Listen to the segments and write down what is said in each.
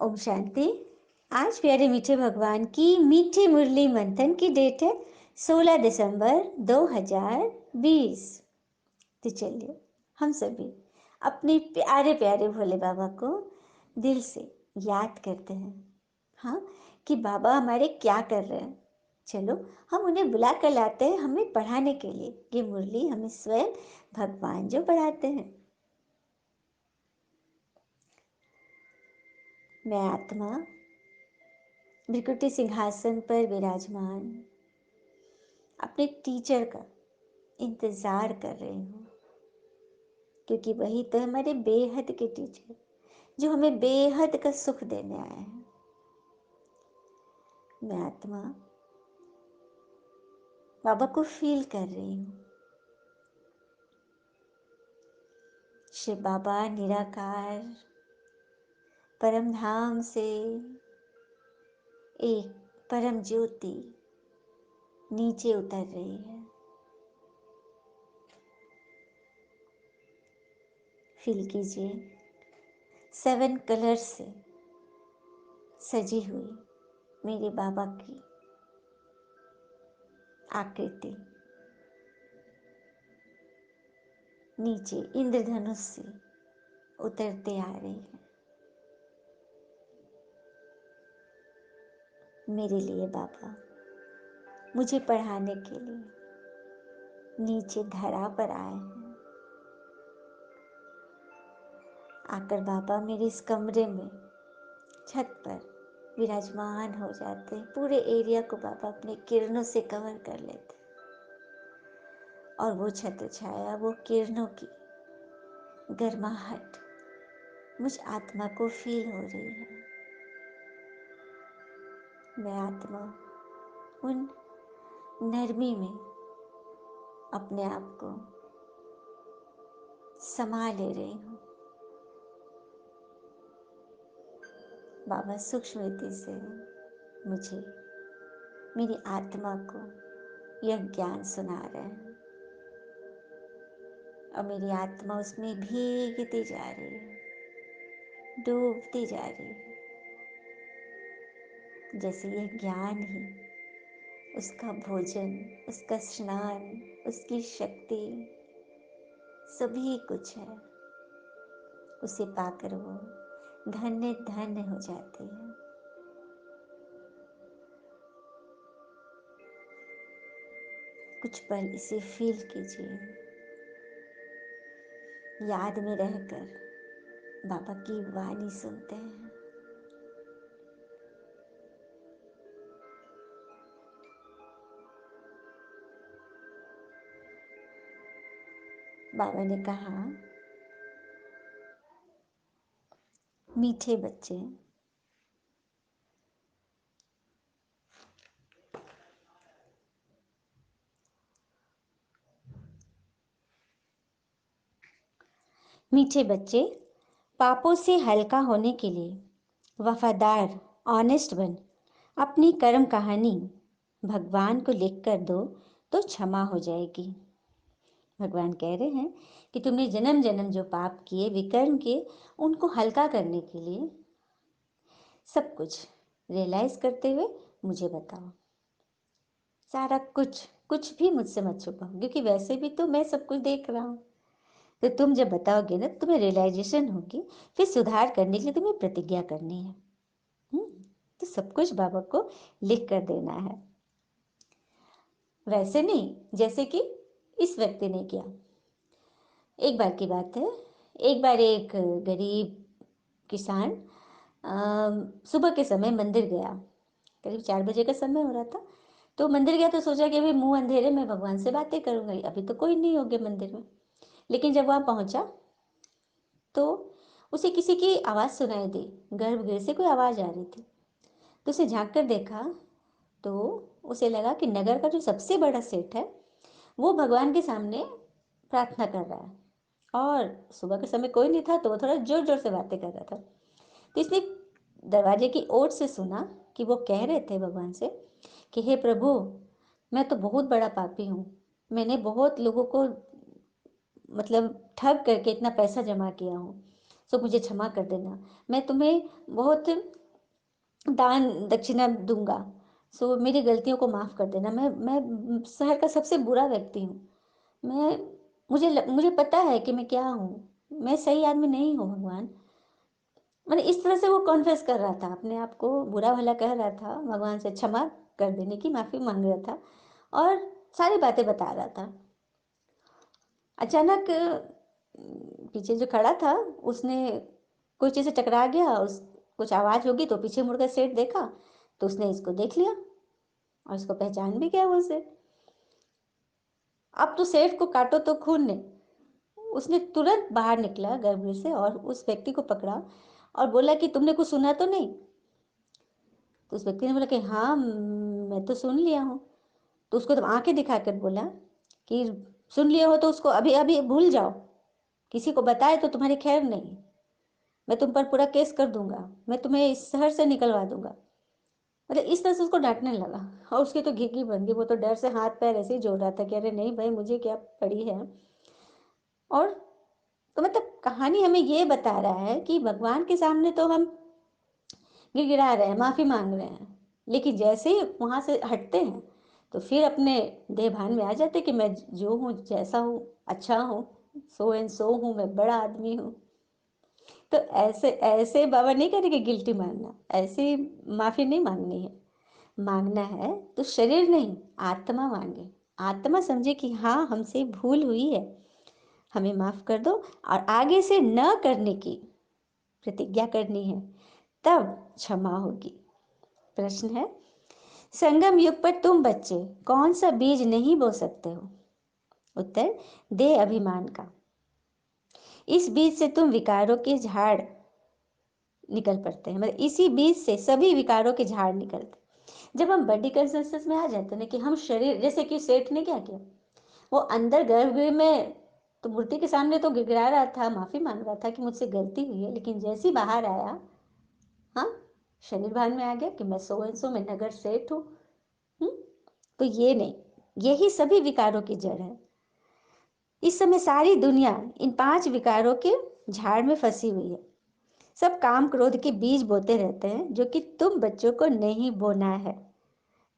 ओम शांति। आज प्यारे मीठे भगवान की मीठी मुरली मंथन की डेट है 16 दिसंबर 2020। तो चलिए हम सभी अपने प्यारे प्यारे भोले बाबा को दिल से याद करते हैं। हाँ, कि बाबा हमारे क्या कर रहे हैं। चलो हम उन्हें बुला कर लाते हैं हमें पढ़ाने के लिए। ये मुरली हमें स्वयं भगवान जो पढ़ाते हैं। मैं आत्मा भृकुटी सिंहासन पर विराजमान अपने टीचर का इंतजार कर रही हूँ, क्योंकि वही तो हमारे बेहद के टीचर जो हमें बेहद का सुख देने आए हैं। मैं आत्मा बाबा को फील कर रही हूँ। शिव बाबा निराकार परम धाम से एक परम ज्योति नीचे उतर रही है। फील कीजिए 7 कलर से सजी हुई मेरे बाबा की आकृति नीचे इंद्रधनुष से उतरते आ रही है। मेरे लिए बाबा मुझे पढ़ाने के लिए नीचे धरा पर आए हैं। आकर बाबा मेरे इस कमरे में छत पर विराजमान हो जाते हैं। पूरे एरिया को बाबा अपने किरणों से कवर कर लेते और वो छत्र छाया, वो किरणों की गर्माहट मुझ आत्मा को फील हो रही है। मैं आत्मा उन नरमी में अपने आप को समा ले रही हूँ। बाबा सूक्ष्म रीति से मुझे मेरी आत्मा को यह ज्ञान सुना रहे हैं और मेरी आत्मा उसमें भीगती जा रही है, डूबती जा रही है। जैसे यह ज्ञान ही उसका भोजन, उसका स्नान, उसकी शक्ति सभी कुछ है। उसे पाकर वो धन्य धन्य हो जाती है। कुछ पल इसे फील कीजिए। याद में रहकर बाबा की वाणी सुनते हैं। बाबा ने कहा, मीठे बच्चे, मीठे बच्चे, पापों से हल्का होने के लिए वफादार, ऑनेस्ट बन अपनी कर्म कहानी भगवान को लिख कर दो तो क्षमा हो जाएगी। भगवान कह रहे हैं कि तुमने जन्म जन्म जो पाप किए, विकर्म किए, उनको हल्का करने के लिए सब कुछ रियलाइज करते हुए मुझे बताओ। सारा कुछ भी मुझसे मत छुपाओ, क्योंकि वैसे भी तो मैं सब कुछ देख रहा हूँ। तो तुम जब बताओगे ना, तुम्हें रियलाइजेशन होगी, फिर सुधार करने के लिए तुम्हें प्रतिज्ञा करनी है। तो सब कुछ बाबा को लिख कर देना है। वैसे नहीं जैसे कि इस व्यक्ति ने किया। एक बार की बात है, एक बार एक गरीब किसान सुबह के समय मंदिर गया। करीब 4 बजे का समय हो रहा था। तो मंदिर गया तो सोचा कि अभी मुंह अंधेरे में भगवान से बातें करूंगा, अभी तो कोई नहीं होगा मंदिर में। लेकिन जब वहाँ पहुँचा तो उसे किसी की आवाज़ सुनाई दी। गर्भगृह से कोई आवाज़ आ रही थी। तो उसे झांक कर देखा तो उसे लगा कि नगर का जो सबसे बड़ा सेठ है वो भगवान के सामने प्रार्थना कर रहा है और सुबह के समय कोई नहीं था, तो वो थोड़ा जोर जोर से बातें कर रहा था। तो इसने दरवाजे की ओर से सुना कि वो कह रहे थे भगवान से कि हे प्रभु, मैं तो बहुत बड़ा पापी हूँ। मैंने बहुत लोगों को मतलब ठग करके इतना पैसा जमा किया हूँ। सो मुझे क्षमा कर देना। मैं तुम्हें बहुत दान दक्षिणा दूंगा, सो मेरी गलतियों को माफ़ कर देना। मैं शहर का सबसे बुरा व्यक्ति हूँ। मैं मुझे पता है कि मैं क्या हूँ। मैं सही आदमी नहीं हूँ भगवान। मैंने इस तरह से वो कॉन्फेस कर रहा था, अपने आप को बुरा भला कह रहा था, भगवान से क्षमा कर देने की माफ़ी मांग रहा था और सारी बातें बता रहा था। अचानक पीछे जो खड़ा था उसने कोई चीज़ से टकरा गया, उस कुछ आवाज़ होगी तो पीछे मुड़कर सेठ देखा, तो उसने इसको देख लिया और इसको पहचान भी गया वो सेठ। अब तो सेठ को काटो तो खून नहीं। उसने तुरंत बाहर निकला गर्भगृह से और उस व्यक्ति को पकड़ा और बोला कि तुमने कुछ सुना तो नहीं। तो उस व्यक्ति ने बोला कि हाँ, मैं तो सुन लिया हूँ। तो उसको तो आंखें दिखाकर बोला कि सुन लिया हो तो उसको अभी अभी भूल जाओ, किसी को बताए तो तुम्हारी खैर नहीं। मैं तुम पर पूरा केस कर दूंगा, मैं तुम्हें इस शहर से निकलवा दूंगा। मतलब इस तरह से उसको डांटने लगा और उसकी तो घिघी बन गई। वो तो डर से हाथ पैर ऐसे ही जोड़ रहा था कि अरे नहीं भाई, मुझे क्या पड़ी है। और तो मतलब कहानी हमें ये बता रहा है कि भगवान के सामने तो हम गिड़गिड़ा रहे हैं, माफ़ी मांग रहे हैं, लेकिन जैसे ही वहाँ से हटते हैं तो फिर अपने देह भान में आ जाते कि मैं जो हूँ, जैसा हूँ, अच्छा हूँ, सो एंड सो हूँ, मैं बड़ा आदमी हूँ। तो ऐसे ऐसे बाबा नहीं करेंगे गिल्टी मांगना, ऐसी माफ़ी नहीं मांगनी है। मांगना है तो शरीर नहीं, आत्मा मांगे। आत्मा समझे कि हाँ, हमसे भूल हुई है, हमें माफ़ कर दो और आगे से न करने की प्रतिज्ञा करनी है, तब क्षमा होगी। प्रश्न है, संगम युग पर तुम बच्चे कौन सा बीज नहीं बो सकते हो? उत्तर, देह अभिमान का। इस बीज से तुम विकारों के झाड़ निकल पड़ते हैं, मतलब इसी बीज से सभी विकारों के झाड़ निकलते। जब हम बॉडी कंसेंसस में आ जाते हैं ना कि हम शरीर, जैसे कि सेठ ने क्या किया, वो अंदर गर्भगृह में तो मूर्ति के सामने तो गिड़गिड़ा रहा था, माफी मांग रहा था कि मुझसे गलती हुई है, लेकिन जैसे ही बाहर आया, हाँ, शरीर भान में आ गया कि मैं सो एंड सो, मैं नगर सेठ हूँ। तो ये नहीं, यही सभी विकारों की जड़ है। इस समय सारी दुनिया इन 5 विकारों के झाड़ में फंसी हुई है। सब काम क्रोध के बीज बोते रहते हैं, जो कि तुम बच्चों को नहीं बोना है।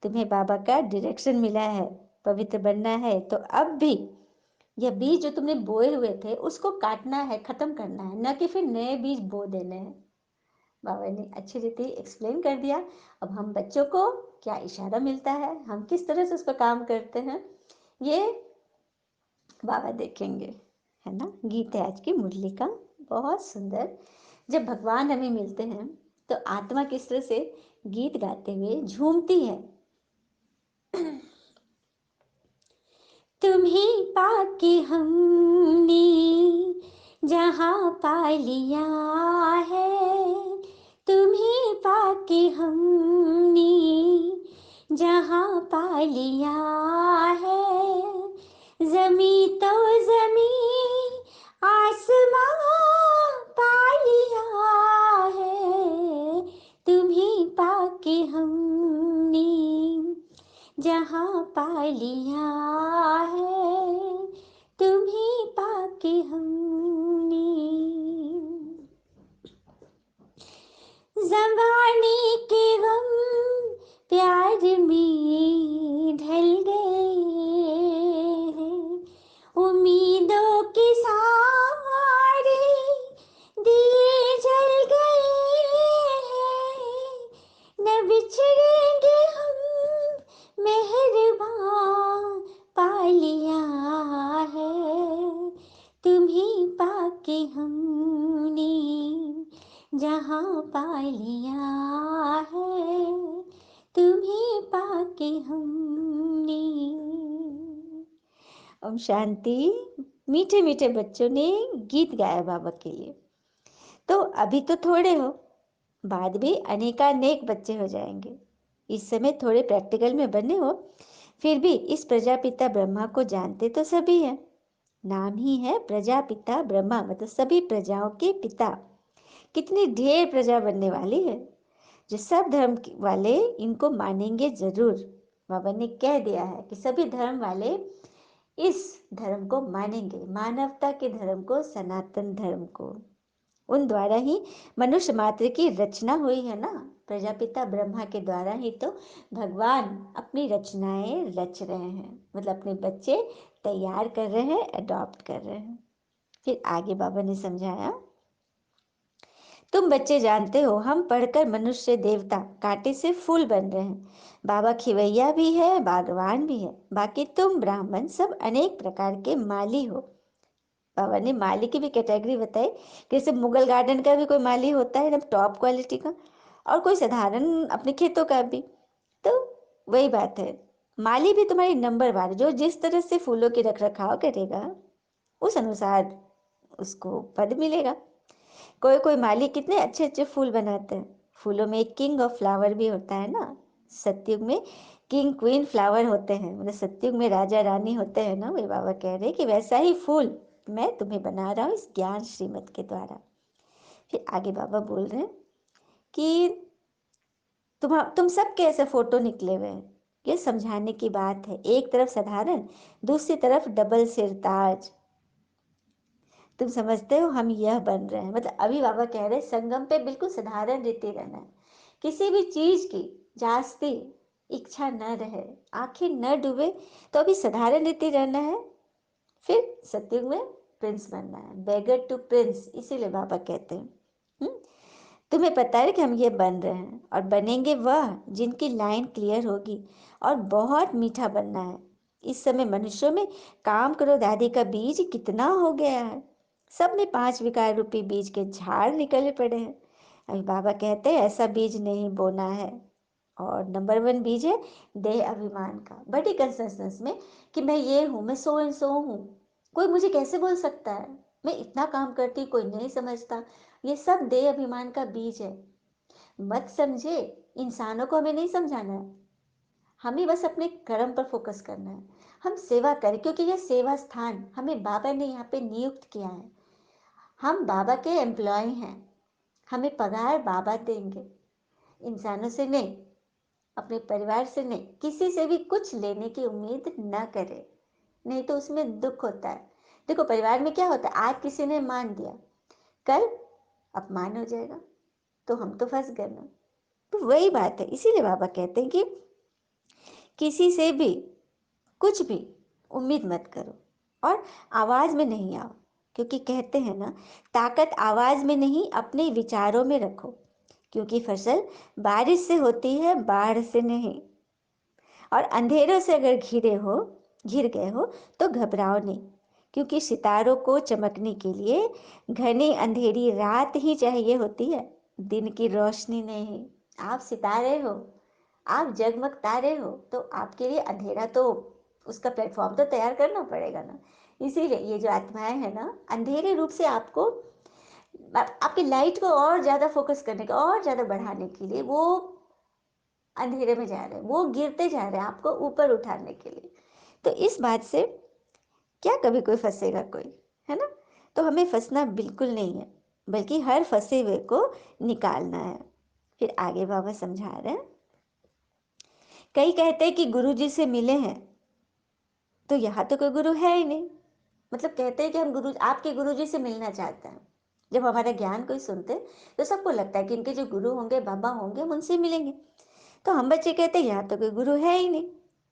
तुम्हें बाबा का डायरेक्शन मिला है, पवित्र बनना है, तो अब भी यह बीज जो तुमने बोए हुए थे उसको काटना है, खत्म करना है, न कि फिर नए बीज बो देने हैं। बाबा ने अच्छी रीति एक्सप्लेन कर दिया। अब हम बच्चों को क्या इशारा मिलता है, हम किस तरह से उस पर काम करते हैं, ये बाबा देखेंगे, है ना। गीत है आज की मुरली का, बहुत सुंदर। जब भगवान हमें मिलते हैं तो आत्मा किस तरह से गीत गाते हुए झूमती है। तुम्हें पाके हमने जहाँ पा लिया है, तुम्हें पाके हमने जहाँ पा लिया है, जमी तो जमी आसमां पा लिया है, तुम्हें पाके हमने जहाँ पा लिया है, तुम्हें पाके हमने। ज़माने के गम प्यार में ढल गए हैं, उम्मीदों के सारे दिए जल गए हैं, न बिछड़ेंगे हम मेहरबान पा लिया है, तुम्हें पाके हमने जहाँ पा लिया है, तुम्हें पाके हमने। ओम शांति। मीठे मीठे बच्चों ने गीत गाया बाबा के लिए। तो अभी तो थोड़े हो, बाद में अनेकानेक बच्चे हो जाएंगे। इस समय थोड़े प्रैक्टिकल में बने हो, फिर भी इस प्रजापिता ब्रह्मा को जानते तो सभी हैं। नाम ही है प्रजापिता ब्रह्मा, मतलब सभी प्रजाओं के पिता। कितनी ढेर प्रजा बनने वाली है, जो सब धर्म वाले इनको मानेंगे जरूर। बाबा ने कह दिया है कि सभी धर्म वाले इस धर्म को मानेंगे, मानवता के धर्म को, सनातन धर्म को। उन द्वारा ही मनुष्य मात्र की रचना हुई है ना। प्रजापिता ब्रह्मा के द्वारा ही तो भगवान अपनी रचनाएं रच रहे हैं, मतलब अपने बच्चे तैयार कर रहे हैं, अडॉप्ट कर रहे हैं। फिर आगे बाबा ने समझाया, तुम बच्चे जानते हो हम पढ़कर मनुष्य देवता कांटे से फूल बन रहे हैं। बाबा खिवैया भी है, बागवान भी है, बाकी तुम ब्राह्मण सब अनेक प्रकार के माली हो। बाबा ने माली की भी कैटेगरी बताई, जैसे मुगल गार्डन का भी कोई माली होता है एकदम टॉप क्वालिटी का, और कोई साधारण अपने खेतों का भी। तो वही बात है, माली भी तुम्हारी नंबर वार, जो जिस तरह से फूलों की रख रखाव करेगा उस अनुसार उसको पद मिलेगा। कोई कोई माली कितने अच्छे अच्छे फूल बनाते हैं। फूलों में एक किंग ऑफ फ्लावर भी होता है ना। सतयुग में किंग क्वीन फ्लावर होते हैं, मतलब सतयुग में राजा रानी होते हैं ना। वे बाबा कह रहे हैं कि वैसा ही फूल मैं तुम्हें बना रहा हूँ इस ज्ञान श्रीमत के द्वारा। फिर आगे बाबा बोल रहे हैं कि तुम सब कैसे फोटो निकले हुए हैं। ये समझाने की बात है, एक तरफ साधारण, दूसरी तरफ डबल सिरताज। तुम समझते हो हम यह बन रहे हैं, मतलब अभी बाबा कह रहे हैं संगम पे बिल्कुल साधारण रीति रहना है, किसी भी चीज की जास्ती इच्छा न रहे, आंखें न डूबे, तो अभी साधारण रीति रहना है। फिर सतयुग में प्रिंस बनना है, बेगर टू प्रिंस, इसीलिए बाबा कहते हैं। तुम्हें पता है कि हम ये बन रहे हैं, और बनेंगे वह जिनकी लाइन क्लियर होगी, और बहुत मीठा बनना है। इस समय मनुष्यों में काम क्रोध आदि का बीज कितना हो गया है, सब में 5 विकार रूपी बीज के झाड़ निकले पड़े हैं। अभी बाबा कहते हैं ऐसा बीज नहीं बोना है। और नंबर 1 बीज है देह अभिमान का, बड़ी कंसेंसस में कि मैं ये हूँ, मैं सो एंड सो हूँ, कोई मुझे कैसे बोल सकता है, मैं इतना काम करती कोई नहीं समझता। ये सब देह अभिमान का बीज है। मत समझे, इंसानों को हमें नहीं समझाना है, हमें बस अपने कर्म पर फोकस करना है। हम सेवा करें, क्योंकि यह सेवा स्थान हमें बाबा ने यहाँ पे नियुक्त किया है। हम बाबा के एम्प्लॉय हैं, हमें पगार बाबा देंगे। इंसानों से नहीं, अपने परिवार से नहीं, किसी से भी कुछ लेने की उम्मीद न करें, नहीं तो उसमें दुख होता है। देखो परिवार में क्या होता है, आज किसी ने मान दिया, कल अपमान हो जाएगा, तो हम तो फंस गए ना। तो वही बात है, इसीलिए बाबा कहते हैं कि किसी से भी कुछ भी उम्मीद मत करो, और आवाज में नहीं आओ, क्योंकि कहते हैं ना, ताकत आवाज में नहीं अपने विचारों में रखो, क्योंकि फसल बारिश से होती है, बाढ़ से नहीं। और अंधेरों से अगर घिर गए हो तो घबराओ नहीं, क्योंकि सितारों को चमकने के लिए घनी अंधेरी रात ही चाहिए होती है, दिन की रोशनी नहीं। आप सितारे हो, आप जगमग तारे हो, तो आपके लिए अंधेरा तो उसका प्लेटफॉर्म तो तैयार करना पड़ेगा ना। इसीलिए ये जो आत्माएं है ना, अंधेरे रूप से आपको आपकी लाइट को और ज़्यादा फोकस करने का, और ज़्यादा बढ़ाने के लिए वो अंधेरे में जा रहे हैं, वो गिरते जा रहे हैं आपको ऊपर उठाने के लिए। तो इस बात से क्या कभी कोई फंसेगा कोई, है ना। तो हमें फंसना बिल्कुल नहीं है, बल्कि हर फंसे हुए को निकालना है। फिर आगे बाबा समझा रहे हैं, कई कहते हैं कि गुरु जी से मिले हैं, तो यहाँ तो कोई गुरु है ही नहीं। मतलब कहते हैं कि हम गुरु, आपके गुरु जी से मिलना चाहते हैं। जब हमारा ज्ञान कोई सुनते तो सबको लगता है कि इनके जो गुरु होंगे, बाबा होंगे, हम उनसे मिलेंगे। तो हम बच्चे कहते हैं यहाँ तो कोई गुरु है ही नहीं।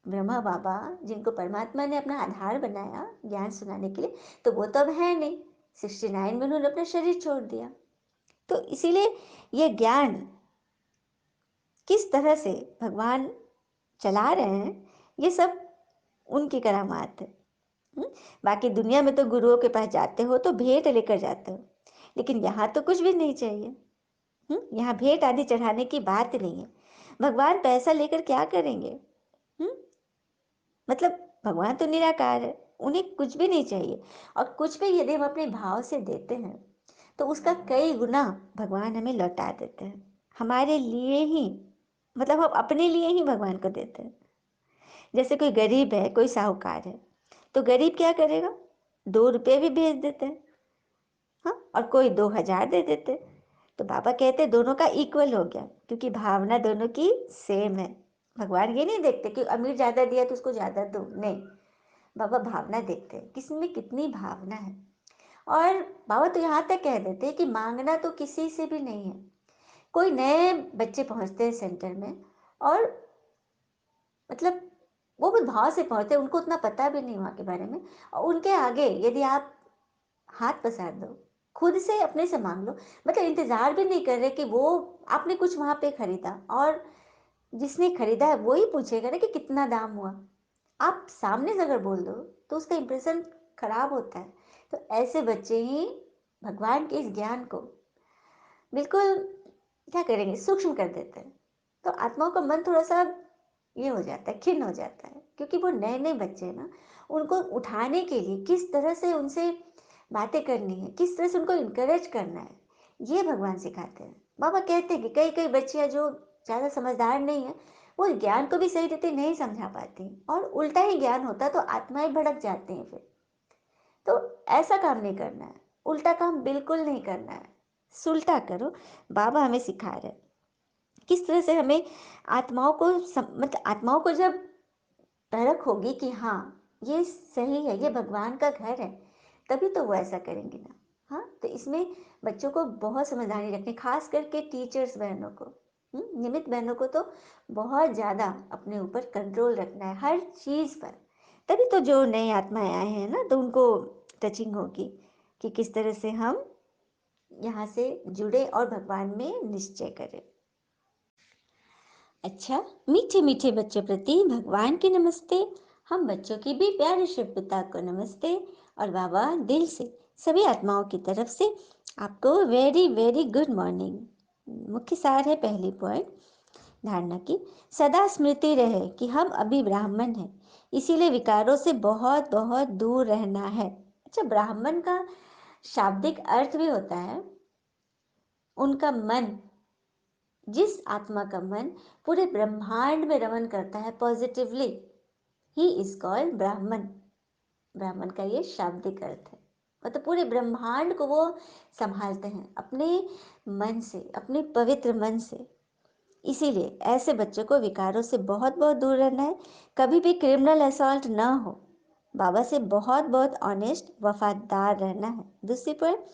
ब्रह्मा बाबा जिनको परमात्मा ने अपना आधार बनाया ज्ञान सुनाने के लिए, तो वो तो अब है नहीं। 69 में उन्होंने अपना शरीर छोड़ दिया। तो इसीलिए ये ज्ञान किस तरह से भगवान चला रहे हैं, ये सब उनकी करामात है। हम्म? बाकी दुनिया में तो गुरुओं के पास जाते हो तो भेंट लेकर जाते हो, लेकिन यहाँ तो कुछ भी नहीं चाहिए। यहाँ भेंट आदि चढ़ाने की बात नहीं है। भगवान पैसा लेकर क्या करेंगे? हम्म मतलब भगवान तो निराकार है, उन्हें कुछ भी नहीं चाहिए। और कुछ भी यदि हम अपने भाव से देते हैं तो उसका कई गुना भगवान हमें लौटा देते हैं, हमारे लिए ही, मतलब हम अपने लिए ही भगवान को देते हैं। जैसे कोई गरीब है, कोई साहूकार है, तो गरीब क्या करेगा, 2 रुपये भी भेज देते हैं, हाँ, और कोई 2 हजार दे देते। तो बाबा कहते दोनों का इक्वल हो गया, क्योंकि भावना दोनों की सेम है। भगवान ये नहीं देखते कि अमीर ज़्यादा दिया तो उसको ज़्यादा दो, नहीं। बाबा भावना देखते हैं, किसमें कितनी भावना है। और बाबा तो यहाँ तक कह देते हैं कि मांगना तो किसी से भी नहीं है। कोई नए बच्चे पहुंचते हैं सेंटर में, और मतलब वो भी भाव से पहुंचते हैं, उनको उतना पता भी नहीं वहाँ के बारे में, और उनके आगे यदि आप हाथ पसार दो, खुद से अपने से मांग लो, मतलब इंतजार भी नहीं कर रहे कि वो आपने कुछ वहाँ पे खरीदा, और जिसने खरीदा है वो ही पूछेगा ना कि कितना दाम हुआ। आप सामने से अगर बोल दो तो उसका इंप्रेशन खराब होता है। तो ऐसे बच्चे ही भगवान के इस ज्ञान को बिल्कुल क्या करेंगे, सूक्ष्म कर देते हैं। तो आत्माओं का मन थोड़ा सा ये हो जाता है, खिन्न हो जाता है, क्योंकि वो नए नए बच्चे हैं ना, उनको उठाने के लिए किस तरह से उनसे बातें करनी है, किस तरह से उनको इनकरेज करना है, ये भगवान सिखाते हैं। बाबा कहते हैं कि कई कई बच्चियां जो ज़्यादा समझदार नहीं है, वो ज्ञान को भी सही रीति नहीं समझा पाती, और उल्टा ही ज्ञान होता है तो आत्माएं भड़क जाती हैं फिर। तो ऐसा काम नहीं करना है, उल्टा काम बिल्कुल नहीं करना है, सुलटा करो। बाबा हमें सिखा रहे हैं किस तरह से हमें आत्माओं को मतलब आत्माओं को जब परख होगी कि हाँ ये सही है, ये भगवान का घर है, तभी तो वो ऐसा करेंगे ना। हाँ, तो इसमें बच्चों को बहुत समझदारी रखनी, खास करके टीचर्स बहनों को, नियमित बहनों को तो बहुत ज़्यादा अपने ऊपर कंट्रोल रखना है हर चीज़ पर। तभी तो जो नए आत्माएं आए हैं ना, तो उनको टचिंग होगी कि किस तरह से हम यहाँ से जुड़े और भगवान में निश्चय करें। अच्छा, मीठे मीठे बच्चों प्रति भगवान की नमस्ते। हम बच्चों की भी प्यारे शिव पिता को नमस्ते। और बाबा दिल से सभी आत्माओं की तरफ से आपको वेरी वेरी गुड मॉर्निंग। मुख्य सार है पहली पॉइंट धारणा की, सदा स्मृति रहे कि हम अभी ब्राह्मण हैं, इसीलिए विकारों से बहुत बहुत दूर रहना है। अच्छा, ब्राह्मण का शाब्दिक अर्थ भी होता है उनका मन, जिस आत्मा का मन पूरे ब्रह्मांड में रमन करता है पॉजिटिवली, ही इज कॉल्ड ब्राह्मण। ब्राह्मण का ये शाब्दिक अर्थ है, मतलब पूरे ब्रह्मांड को वो संभालते हैं अपने मन से, अपने पवित्र मन से। इसीलिए ऐसे बच्चों को विकारों से बहुत बहुत दूर रहना है, कभी भी क्रिमिनल असॉल्ट ना हो, बाबा से बहुत बहुत ऑनेस्ट वफादार रहना है। दूसरी पॉइंट,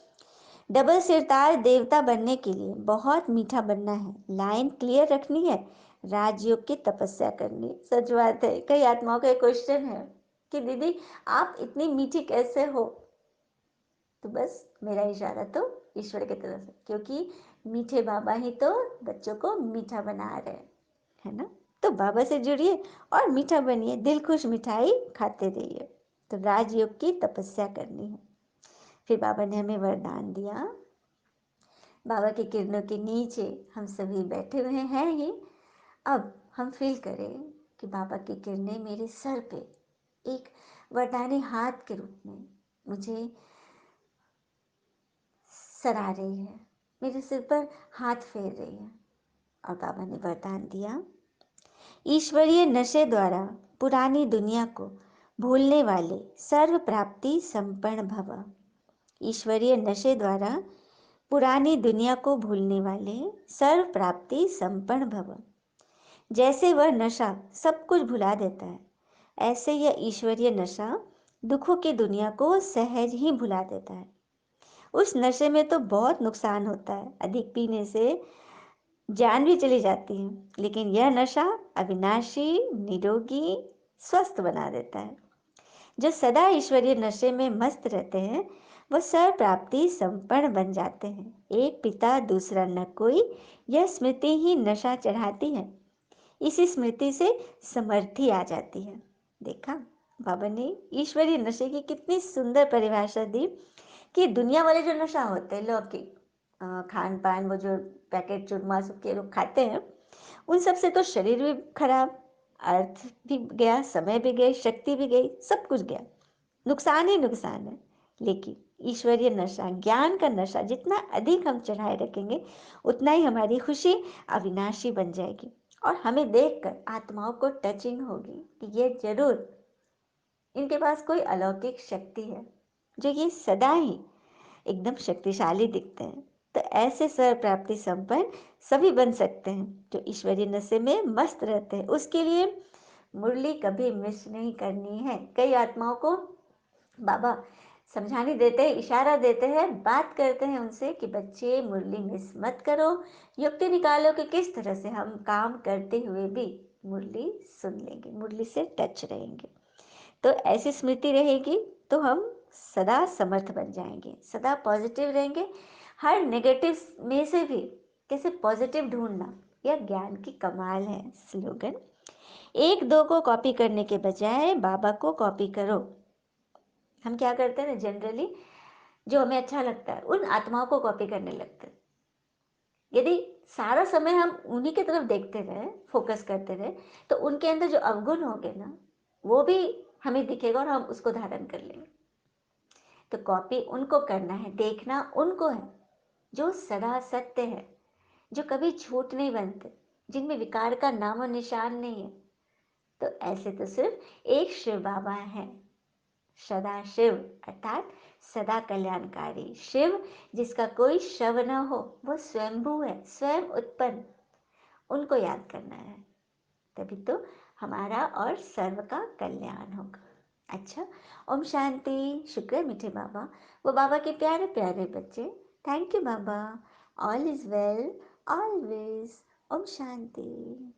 डबल सिरदार देवता बनने के लिए बहुत मीठा बनना है, लाइन क्लियर रखनी है, राजयोग की तपस्या करनी। सच बात है, कई आत्माओं का क्वेश्चन है कि दीदी आप इतनी मीठी कैसे हो, तो बस मेरा इशारा तो ईश्वर की तरफ है, क्योंकि मीठे बाबा ही तो बच्चों को मीठा बना रहे हैं, है ना। तो बाबा से जुड़िए और मीठा बनिए, दिल खुश मिठाई खाते रहिए। तो राजयोग की तपस्या करनी है। फिर बाबा ने हमें वरदान दिया, बाबा की किरणों के नीचे हम सभी बैठे हुए हैं ही। अब हम फील करें कि बाबा की किरणें मेरे सर पे एक वरदानी हाथ के रूप में मुझे सरा रही है, मेरे सिर पर हाथ फेर रही है। और बाबा ने वरदान दिया, ईश्वरीय नशे द्वारा पुरानी दुनिया को भूलने वाले सर्व प्राप्ति संपन्न भव। ईश्वरीय नशे द्वारा पुरानी दुनिया को भूलने वाले सर्व प्राप्ति संपन्न भव। जैसे वह नशा सब कुछ भुला देता है, ऐसे यह ईश्वरीय नशा दुखों की दुनिया को सहज ही भुला देता है। उस नशे में तो बहुत नुकसान होता है, अधिक पीने से जान भी चली जाती है, लेकिन यह नशा अविनाशी, निरोगी, स्वस्थ बना देता है। जो सदा ईश्वरीय नशे में मस्त रहते हैं, वह सर्व प्राप्ति संपन्न बन जाते हैं। एक पिता दूसरा न कोई, यह स्मृति ही नशा चढ़ाती है। इसी स्मृति से समर्थी आ जाती है। देखा, बाबा ने ईश्वरीय नशे की कितनी सुंदर परिभाषा दी कि दुनिया वाले जो नशा होते हैं लौकिक खान पान, वो जो पैकेट चूरमा सबके लोग खाते हैं, उन सब से तो शरीर भी खराब, अर्थ भी गया, समय भी गई, शक्ति भी गई, सब कुछ गया, नुकसान ही नुकसान है। लेकिन ईश्वरीय नशा, ज्ञान का नशा जितना अधिक हम चढ़ाए रखेंगे, उतना ही हमारी खुशी अविनाशी बन जाएगी, और हमें देखकर आत्माओं को टचिंग होगी कि ये जरूर इनके पास कोई अलौकिक शक्ति है, जो ये सदा ही एकदम शक्तिशाली दिखते हैं। तो ऐसे सर्व प्राप्ति संपन्न सभी बन सकते हैं जो ईश्वरीय नशे में मस्त रहते हैं। उसके लिए मुरली कभी मिस नहीं करनी है। कई आत्माओं को बाबा समझाने देते हैं, इशारा देते हैं, बात करते हैं उनसे कि बच्चे मुरली मिस मत करो, युक्ति निकालो कि किस तरह से हम काम करते हुए भी मुरली सुन लेंगे, मुरली से टच रहेंगे। तो ऐसी स्मृति रहेगी तो हम सदा समर्थ बन जाएंगे, सदा पॉजिटिव रहेंगे। हर नेगेटिव में से भी कैसे पॉजिटिव ढूंढना, यह ज्ञान की कमाल है। स्लोगन, एक दो को कॉपी करने के बजाय बाबा को कॉपी करो। हम क्या करते हैं ना, जनरली जो हमें अच्छा लगता है उन आत्माओं को कॉपी करने लगते हैं। यदि सारा समय हम उन्हीं की तरफ देखते रहे, फोकस करते रहे, तो उनके अंदर जो अवगुण होंगे ना, वो भी हमें दिखेगा और हम उसको धारण कर लेंगे। तो कॉपी उनको करना है, देखना उनको है जो सदा सत्य है, जो कभी झूठ नहीं बनते, जिनमें विकार का नामो निशान नहीं है। तो ऐसे तो सिर्फ एक शिव बाबा है, सदा शिव, अर्थात सदा कल्याणकारी शिव, जिसका कोई शव न हो, वो स्वयंभू है, स्वयं उत्पन्न। उनको याद करना है, तभी तो हमारा और सर्व का कल्याण होगा। अच्छा, ओम शांति। शुक्र है मीठे बाबा, वो बाबा के प्यारे प्यारे बच्चे। थैंक यू बाबा। All is well, always. ओम शांति।